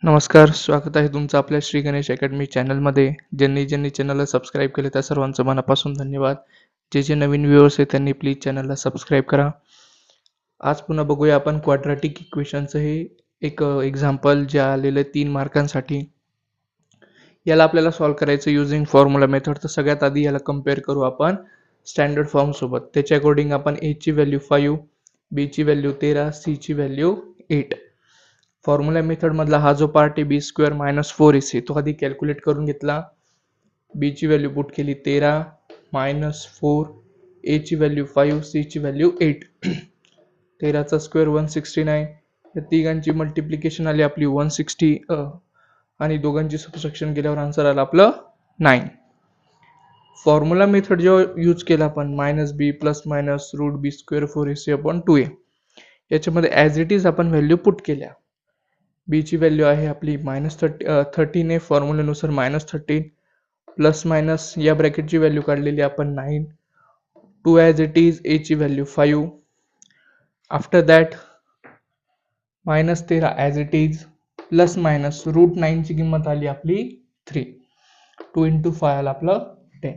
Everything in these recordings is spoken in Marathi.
नमस्कार, स्वागत आहे तुमचं आपल्या श्री गणेश अकॅडमी चॅनलमध्ये. ज्यांनी चॅनलला सबस्क्राईब केले त्या सर्वांचं मनापासून धन्यवाद. जे नवीन व्ह्यूअर्स आहेत त्यांनी प्लीज चॅनलला सबस्क्राईब करा. आज पुन्हा बघूया आपण क्वाड्रॅटिक इक्वेशनचं हे एक एक्झाम्पल जे आलेलं आहे 3 मार्कांसाठी. याला आपल्याला सॉल्व करायचं युजिंग फॉर्म्युला मेथड. तर सगळ्यात आधी याला कम्पेअर करू आपण स्टँडर्ड फॉर्मसोबत. त्याच्या अकॉर्डिंग आपण ए ची व्हॅल्यू 5, बी ची व्हॅल्यू 13, सी ची व्हॅल्यू 8. फॉर्म्युला मेथड मधला हा जो पार्ट आहे b² - 4ac तो आधी कॅल्क्युलेट करून घेतला. b ची व्हॅल्यू पुट केली 13 -4, a ची व्हॅल्यू 5, c ची व्हॅल्यू 8. 13 चा स्क्वेअर 169. या तिघांची मल्टिप्लिकेशन आली आपली 160 आणि दोघांची सबट्रॅक्शन केल्यावर आन्सर आला आपलं 9. फॉर्म्युला मेथड जो यूज केला आपण -b ± √b² 4ac/2a याच्यामध्ये ॲज इट इज आपण व्हॅल्यू पुट केल्या. b ची व्हॅल्यू आहे आपली -13 आहे फॉर्म्युल्यानुसार -13 प्लस मायनस या ब्रॅकेटची व्हॅल्यू काढलेली आपण 9. 2 ॲज इट इज a ची value 5. After that -13 as it is plus minus √9 ची किंमत आली आपली 3. 2 × 5 आला आपलं 10.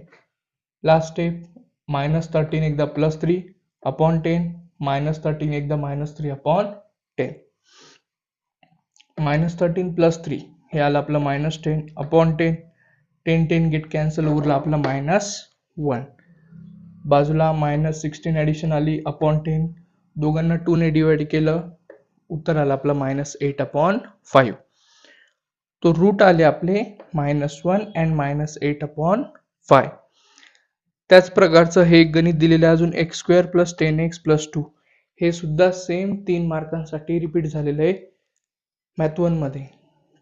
लास्ट स्टेप -13 एकदा +3 अपॉन 10 -13 एकदा -3/10. -13 + 3 हे आलं आपलं -10 अपॉन 10. 10 गेट कॅन्सल उरला आपला -1. बाजूला -16 ॲडिशन आली अपॉन 10. दोघांना 2 ने डिवाइड केलं, उत्तर आलं आपलं -8/5. तो रूट आले आपले -1 and -8/5. त्याच प्रकारचं हे एक गणित दिलेलं आहे अजून x² + 10x + 2. हे सुद्धा सेम 3 मार्कांसाठी रिपीट झालेलं आहे मॅथ 1 मध्ये.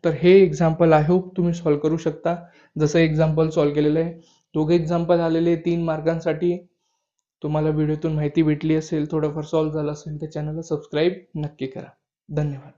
तर हे एक्झाम्पल आय होप तुम्ही सॉल्व करू शकता. जसं एक्झाम्पल सॉल्व केलेलं आहे, दोघे एक्झाम्पल आलेले 3 मार्कांसाठी. तुम्हाला व्हिडिओतून माहिती भेटली असेल, थोडंफार सॉल्व झालं असेल तर चॅनलला सबस्क्राईब नक्की करा. धन्यवाद.